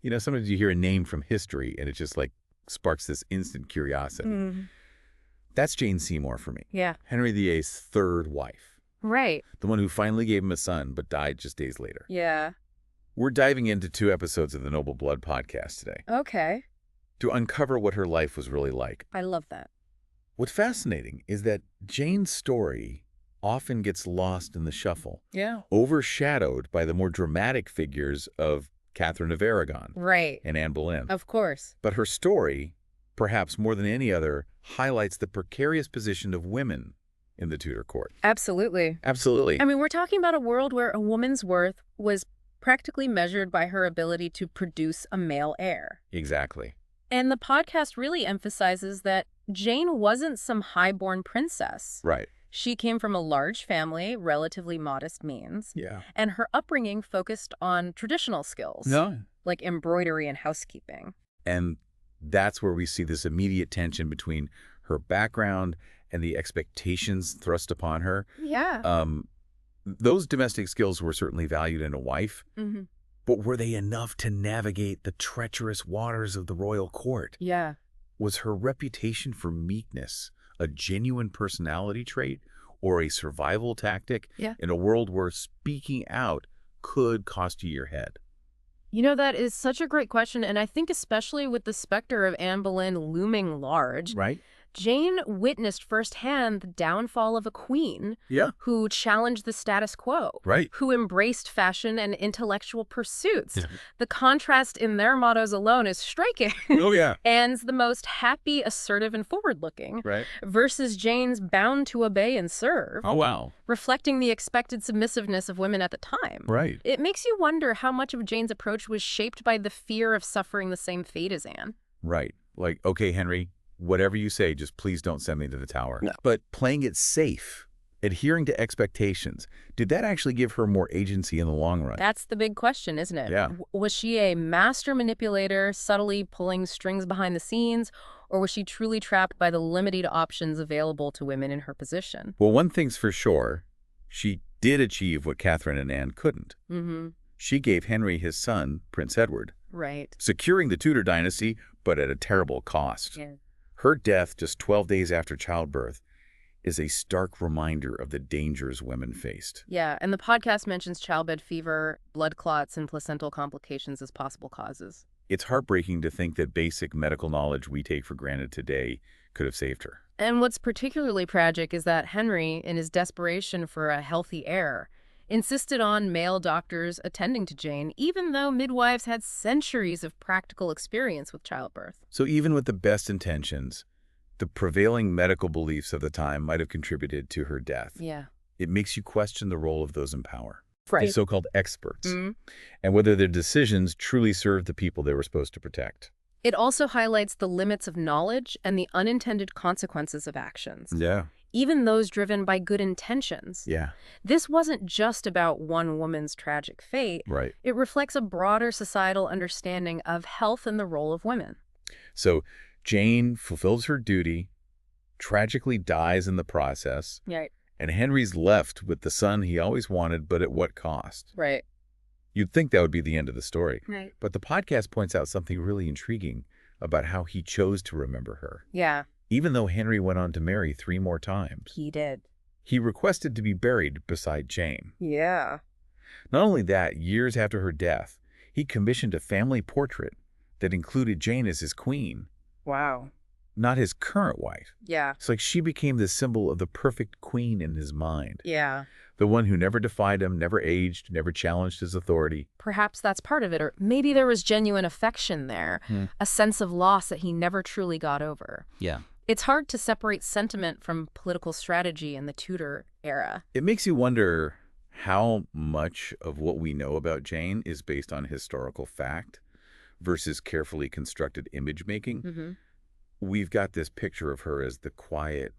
You know, sometimes you hear a name from history and it just like sparks this instant curiosity. Mm. That's Jane Seymour for me. Yeah. Henry VIII's third wife. Right. The one who finally gave him a son but died just days later. Yeah. We're diving into 2 episodes of the Noble Blood podcast today Okay. to uncover what her life was really like. I love that. What's fascinating is that Jane's story often gets lost in the shuffle, Yeah. overshadowed by the more dramatic figures of Catherine of Aragon Right. and Anne Boleyn. Of course. But her story, perhaps more than any other, highlights the precarious position of women in the Tudor court. Absolutely. Absolutely. I mean, we're talking about a world where a woman's worth was practically measured by her ability to produce a male heir. Exactly. And the podcast really emphasizes that Jane wasn't some high-born princess. Right. She came from a large family, relatively modest means, Yeah. and her upbringing focused on traditional skills, No. like embroidery and housekeeping. And that's where we see this immediate tension between her background and the expectations thrust upon her. Yeah. Those domestic skills were certainly valued in a wife, Mm-hmm. but were they enough to navigate the treacherous waters of the royal court? Yeah. Was her reputation for meekness a genuine personality trait or a survival tactic in a world where speaking out could cost you your head? You know, that is such a great question, and I think especially with the specter of Anne Boleyn looming large, Right? Jane witnessed firsthand the downfall of a queen Yeah. who challenged the status quo, Right. who embraced fashion and intellectual pursuits. Yeah. The contrast in their mottos alone is striking. Oh, yeah. Anne's the most happy, assertive, and forward-looking, Right. versus Jane's bound to obey and serve, Oh, wow. reflecting the expected submissiveness of women at the time. Right. It makes you wonder how much of Jane's approach was shaped by the fear of suffering the same fate as Anne. Right. Like, okay, Henry, whatever you say, just please don't send me to the tower. No. But playing it safe, adhering to expectations, did that actually give her more agency in the long run? That's the big question, isn't it? Yeah. Was she a master manipulator, subtly pulling strings behind the scenes, or was she truly trapped by the limited options available to women in her position? Well, one thing's for sure, she did achieve what Catherine and Anne couldn't. Mm-hmm. She gave Henry his son, Prince Edward, Right. securing the Tudor dynasty, but at a terrible cost. Yeah. Her death just 12 days after childbirth is a stark reminder of the dangers women faced. Yeah, and the podcast mentions childbed fever, blood clots, and placental complications as possible causes. It's heartbreaking to think that basic medical knowledge we take for granted today could have saved her. And what's particularly tragic is that Henry, in his desperation for a healthy heir, insisted on male doctors attending to Jane, even though midwives had centuries of practical experience with childbirth. So even with the best intentions, the prevailing medical beliefs of the time might have contributed to her death. Yeah. It makes you question the role of those in power, the Right. so-called experts, Mm-hmm. and whether their decisions truly served the people they were supposed to protect. It also highlights the limits of knowledge and the unintended consequences of actions, Yeah. even those driven by good intentions. Yeah. This wasn't just about one woman's tragic fate. Right. It reflects a broader societal understanding of health and the role of women. So Jane fulfills her duty, tragically dies in the process, Right. and Henry's left with the son he always wanted, but at what cost? Right. You'd think that would be the end of the story. Right. But the podcast points out something really intriguing about how he chose to remember her. Yeah, Even though Henry went on to marry 3 more times, he did. he requested to be buried beside Jane. Yeah. Not only that, years after her death, he commissioned a family portrait that included Jane as his queen, Wow. not his current wife. Yeah. It's like she became the symbol of the perfect queen in his mind. Yeah. The one who never defied him, never aged, never challenged his authority. Perhaps that's part of it, or maybe there was genuine affection there, a sense of loss that he never truly got over. Yeah. It's hard to separate sentiment from political strategy in the Tudor era. It makes you wonder how much of what we know about Jane is based on historical fact versus carefully constructed image making. Mm-hmm. We've got this picture of her as the quiet,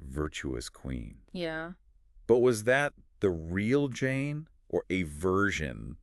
virtuous queen. Yeah. But was that the real Jane or a version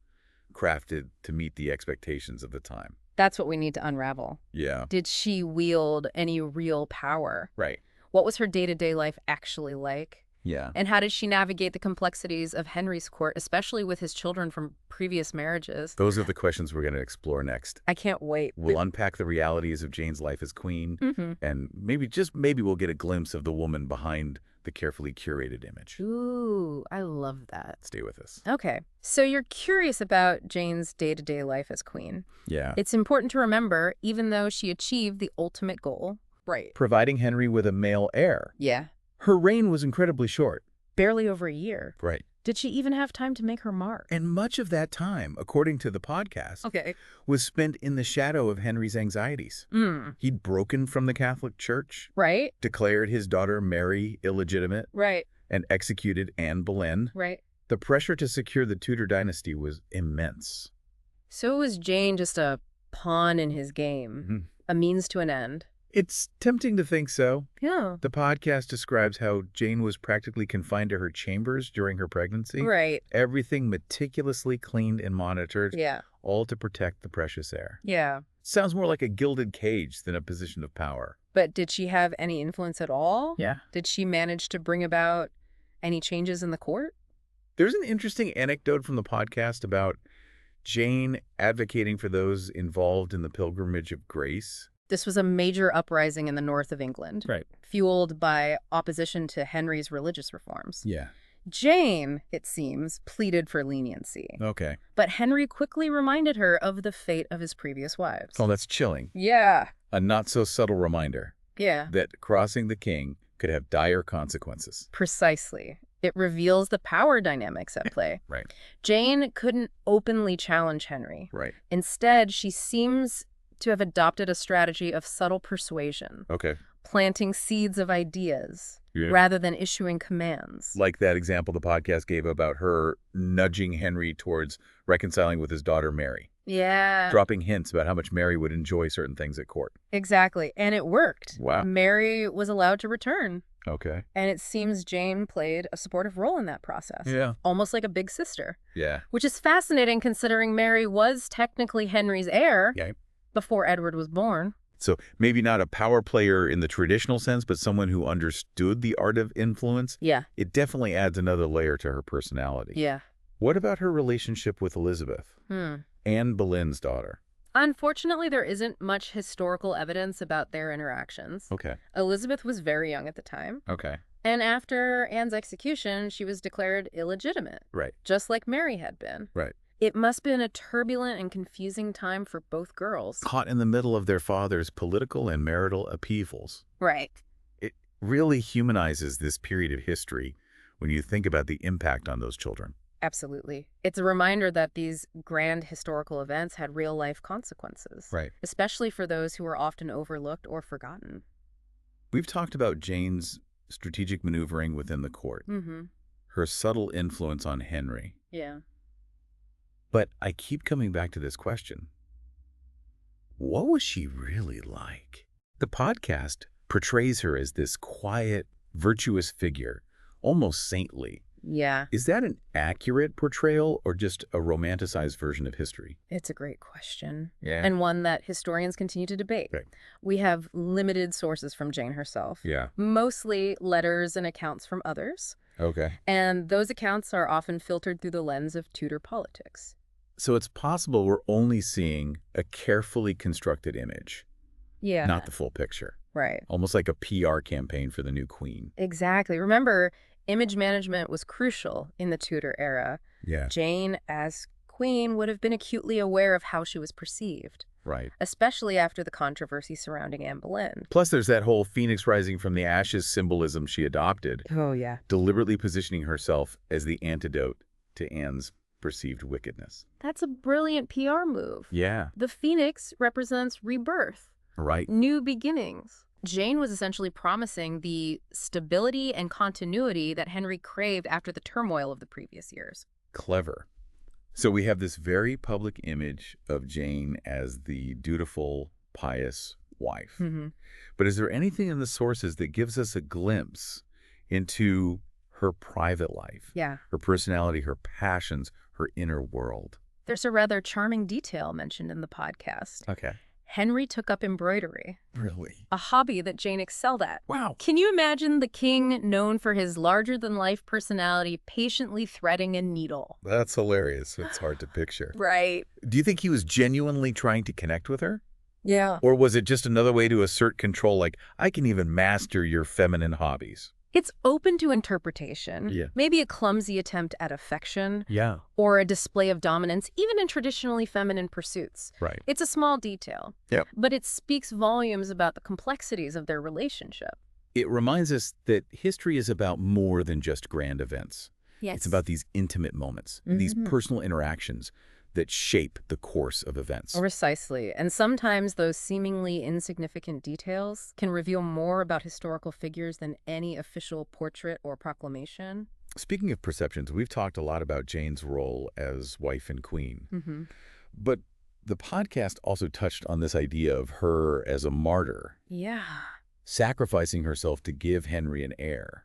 crafted to meet the expectations of the time? That's what we need to unravel. Yeah. Did she wield any real power? Right. What was her day-to-day life actually like? Yeah. And how did she navigate the complexities of Henry's court, especially with his children from previous marriages? Those are the questions we're going to explore next. I can't wait. We'll unpack the realities of Jane's life as queen, and maybe we'll get a glimpse of the woman behind the carefully curated image. Ooh, I love that. Stay with us. Okay, so you're curious about Jane's day-to-day life as queen. Yeah. It's important to remember, even though she achieved the ultimate goal. Right. Providing Henry with a male heir. Yeah. Her reign was incredibly short. Barely over a year. Right. Did she even have time to make her mark? And much of that time, according to the podcast, was spent in the shadow of Henry's anxieties. He'd broken from the Catholic Church, right? Declared his daughter Mary illegitimate, right? And executed Anne Boleyn. Right. The pressure to secure the Tudor dynasty was immense. So was Jane just a pawn in his game, a means to an end? It's tempting to think so. Yeah. The podcast describes how Jane was practically confined to her chambers during her pregnancy. Right. Everything meticulously cleaned and monitored. Yeah. All to protect the precious heir. Yeah. Sounds more like a gilded cage than a position of power. But did she have any influence at all? Yeah. Did she manage to bring about any changes in the court? There's an interesting anecdote from the podcast about Jane advocating for those involved in the Pilgrimage of Grace. This was a major uprising in the north of England, Right. fueled by opposition to Henry's religious reforms. Yeah. Jane, it seems, pleaded for leniency. Okay. But Henry quickly reminded her of the fate of his previous wives. Oh, that's chilling. Yeah. A not-so-subtle reminder. Yeah. That crossing the king could have dire consequences. Precisely. It reveals the power dynamics at play. Right. Jane couldn't openly challenge Henry. Right. Instead, she seems to have adopted a strategy of subtle persuasion. Okay. Planting seeds of ideas rather than issuing commands. Like that example the podcast gave about her nudging Henry towards reconciling with his daughter Mary. Yeah. Dropping hints about how much Mary would enjoy certain things at court. Exactly. And it worked. Wow. Mary was allowed to return. Okay. And it seems Jane played a supportive role in that process. Yeah. Almost like a big sister. Yeah. Which is fascinating considering Mary was technically Henry's heir. Yeah. Before Edward was born. So maybe not a power player in the traditional sense, but someone who understood the art of influence. Yeah. It definitely adds another layer to her personality. Yeah. What about her relationship with Elizabeth? Anne Boleyn's daughter. Unfortunately, there isn't much historical evidence about their interactions. Okay. Elizabeth was very young at the time. Okay. And after Anne's execution, she was declared illegitimate. Right. Just like Mary had been. Right. It must have been a turbulent and confusing time for both girls. Caught in the middle of their father's political and marital upheavals. Right. It really humanizes this period of history when you think about the impact on those children. Absolutely. It's a reminder that these grand historical events had real-life consequences. Right. Especially for those who were often overlooked or forgotten. We've talked about Jane's strategic maneuvering within the court. Her subtle influence on Henry. Yeah. But I keep coming back to this question. What was she really like? The podcast portrays her as this quiet, virtuous figure, almost saintly. Yeah. Is that an accurate portrayal or just a romanticized version of history? It's a great question. Yeah. And one that historians continue to debate. Right. We have limited sources from Jane herself. Yeah. Mostly letters and accounts from others. Okay. And those accounts are often filtered through the lens of Tudor politics. So it's possible we're only seeing a carefully constructed image. Yeah. Not the full picture. Right. Almost like a PR campaign for the new queen. Exactly. Remember, image management was crucial in the Tudor era. Yeah. Jane, as queen, would have been acutely aware of how she was perceived. Right. Especially after the controversy surrounding Anne Boleyn. Plus, there's that whole phoenix rising from the ashes symbolism she adopted. Oh, yeah. Deliberately positioning herself as the antidote to Anne's perceived wickedness. That's a brilliant PR move. Yeah. The phoenix represents rebirth. Right. New beginnings. Jane was essentially promising the stability and continuity that Henry craved after the turmoil of the previous years. Clever. So we have this very public image of Jane as the dutiful, pious wife. But is there anything in the sources that gives us a glimpse into her private life? Yeah. Her personality, her passions, her inner world? There's a rather charming detail mentioned in the podcast. Okay. Henry took up embroidery, Really? a hobby that Jane excelled at. Wow. Can you imagine the king, known for his larger-than-life personality, patiently threading a needle? That's hilarious. It's hard to picture. Right. Do you think he was genuinely trying to connect with her? Yeah. Or was it just another way to assert control, like, I can even master your feminine hobbies? It's open to interpretation. Yeah. Maybe a clumsy attempt at affection. Yeah. Or a display of dominance, even in traditionally feminine pursuits. Right. It's a small detail. Yep. But it speaks volumes about the complexities of their relationship. It reminds us that history is about more than just grand events. Yes. It's about these intimate moments, these personal interactions that shape the course of events. Precisely. And sometimes those seemingly insignificant details can reveal more about historical figures than any official portrait or proclamation. Speaking of perceptions, we've talked a lot about Jane's role as wife and queen. But the podcast also touched on this idea of her as a martyr, Yeah. sacrificing herself to give Henry an heir.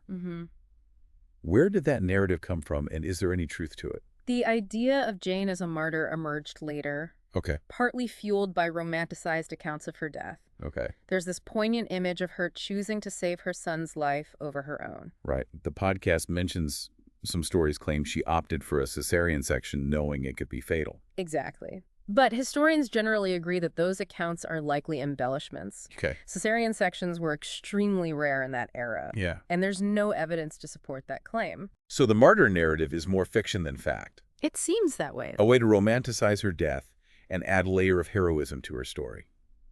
Where did that narrative come from, and is there any truth to it? The idea of Jane as a martyr emerged later, Okay. partly fueled by romanticized accounts of her death. Okay. There's this poignant image of her choosing to save her son's life over her own. Right. The podcast mentions some stories claim she opted for a cesarean section knowing it could be fatal. Exactly. But historians generally agree that those accounts are likely embellishments. Okay. Cesarean sections were extremely rare in that era. Yeah. And there's no evidence to support that claim. So the martyr narrative is more fiction than fact. It seems that way. A way to romanticize her death and add a layer of heroism to her story.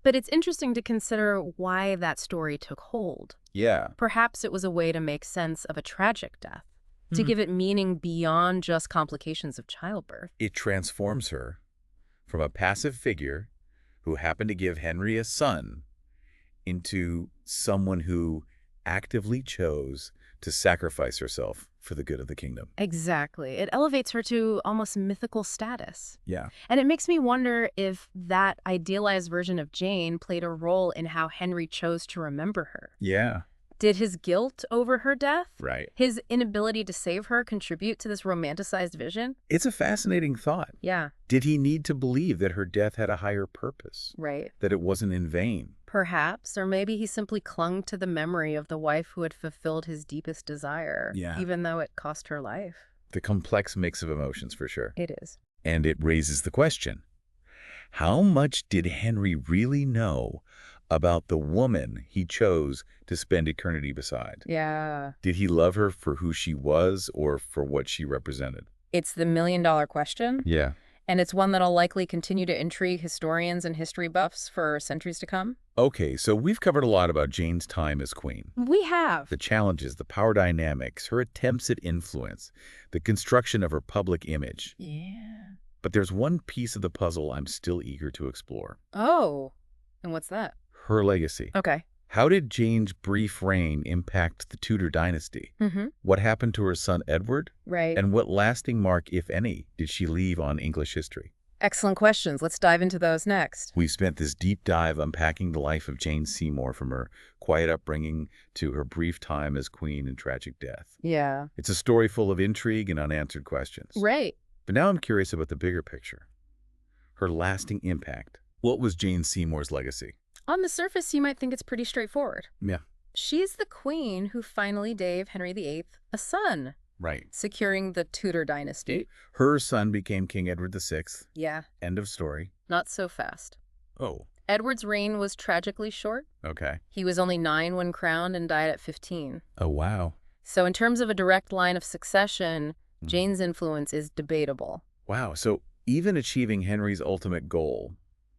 But it's interesting to consider why that story took hold. Yeah. Perhaps it was a way to make sense of a tragic death, to give it meaning beyond just complications of childbirth. It transforms her from a passive figure who happened to give Henry a son into someone who actively chose to sacrifice herself for the good of the kingdom. Exactly. It elevates her to almost mythical status. Yeah. And it makes me wonder if that idealized version of Jane played a role in how Henry chose to remember her. Yeah. Did his guilt over her death, Right. his inability to save her, contribute to this romanticized vision? It's a fascinating thought. Yeah, Did he need to believe that her death had a higher purpose, right. that it wasn't in vain? Perhaps, or maybe he simply clung to the memory of the wife who had fulfilled his deepest desire, Yeah. even though it cost her life. The complex mix of emotions, for sure. It is. And it raises the question, how much did Henry really know about the woman he chose to spend eternity beside? Yeah. Did he love her for who she was or for what she represented? It's the million-dollar question. Yeah. And it's one that'll likely continue to intrigue historians and history buffs for centuries to come. Okay, so we've covered a lot about Jane's time as queen. We have. The challenges, the power dynamics, her attempts at influence, the construction of her public image. Yeah. But there's one piece of the puzzle I'm still eager to explore. Oh, and what's that? Her legacy. Okay. How did Jane's brief reign impact the Tudor dynasty? What happened to her son Edward? Right. And what lasting mark, if any, did she leave on English history? Excellent questions. Let's dive into those next. We've spent this deep dive unpacking the life of Jane Seymour from her quiet upbringing to her brief time as queen and tragic death. Yeah. It's a story full of intrigue and unanswered questions. Right. But now I'm curious about the bigger picture. Her lasting impact. What was Jane Seymour's legacy? On the surface, you might think it's pretty straightforward. Yeah. She's the queen who finally gave Henry VIII a son, Right. securing the Tudor dynasty. Her son became King Edward VI. Yeah. End of story. Not so fast. Oh, Edward's reign was tragically short. okay. He was only 9 when crowned and died at 15. Oh, wow. So in terms of a direct line of succession, Jane's influence is debatable. Wow. So even achieving Henry's ultimate goal,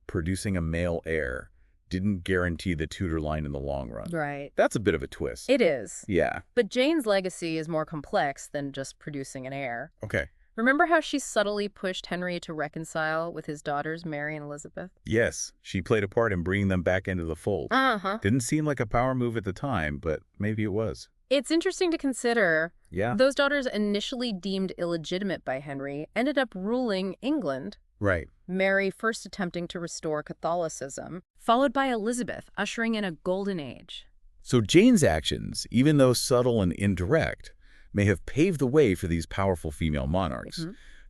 producing a male heir, didn't guarantee the Tudor line in the long run. Right. That's a bit of a twist. It is. Yeah. But Jane's legacy is more complex than just producing an heir. Okay. Remember how she subtly pushed Henry to reconcile with his daughters, Mary and Elizabeth? Yes, she played a part in bringing them back into the fold. Uh-huh. Didn't seem like a power move at the time, but maybe it was. It's interesting to consider. Yeah. Those daughters, initially deemed illegitimate by Henry, ended up ruling England. Right. Mary first attempting to restore Catholicism, followed by Elizabeth ushering in a golden age. So Jane's actions, even though subtle and indirect, may have paved the way for these powerful female monarchs.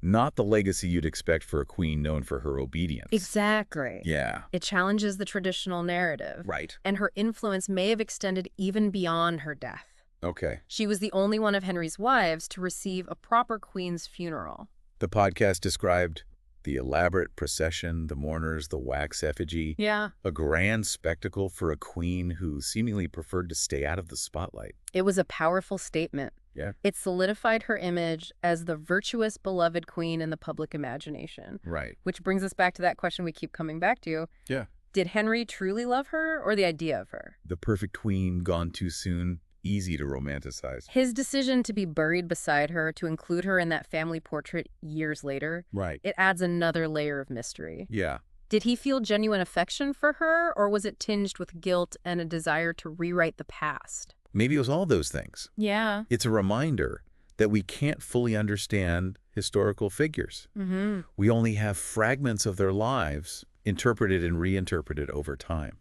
Not the legacy you'd expect for a queen known for her obedience. Exactly. Yeah. It challenges the traditional narrative. Right. And her influence may have extended even beyond her death. Okay. She was the only one of Henry's wives to receive a proper queen's funeral. The podcast described the elaborate procession, the mourners, the wax effigy. Yeah. A grand spectacle for a queen who seemingly preferred to stay out of the spotlight. It was a powerful statement. Yeah. It solidified her image as the virtuous, beloved queen in the public imagination. Right. Which brings us back to that question we keep coming back to. Yeah. Did Henry truly love her, or the idea of her? The perfect queen gone too soon. Easy to romanticize. His decision to be buried beside her, to include her in that family portrait years later, Right. it adds another layer of mystery. Yeah. Did he feel genuine affection for her, or was it tinged with guilt and a desire to rewrite the past? Maybe it was all those things. Yeah. It's a reminder that we can't fully understand historical figures. Mm-hmm. We only have fragments of their lives interpreted and reinterpreted over time.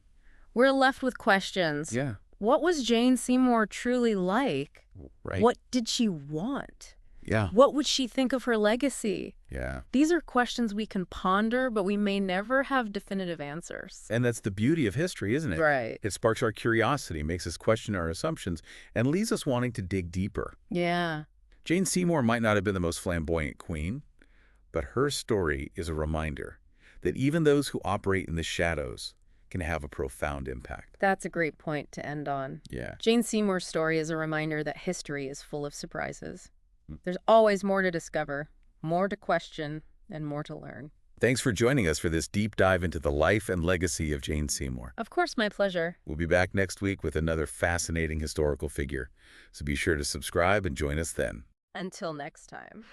We're left with questions. Yeah. What was Jane Seymour truly like? Right. What did she want? Yeah. What would she think of her legacy? Yeah. These are questions we can ponder, but we may never have definitive answers. And that's the beauty of history, isn't it? Right. It sparks our curiosity, makes us question our assumptions, and leaves us wanting to dig deeper. Yeah. Jane Seymour might not have been the most flamboyant queen, but her story is a reminder that even those who operate in the shadows can have a profound impact. That's a great point to end on. Yeah. Jane Seymour's story is a reminder that history is full of surprises. There's always more to discover, more to question, and more to learn. Thanks for joining us for this deep dive into the life and legacy of Jane Seymour. Of course, my pleasure. We'll be back next week with another fascinating historical figure, so be sure to subscribe and join us then. Until next time.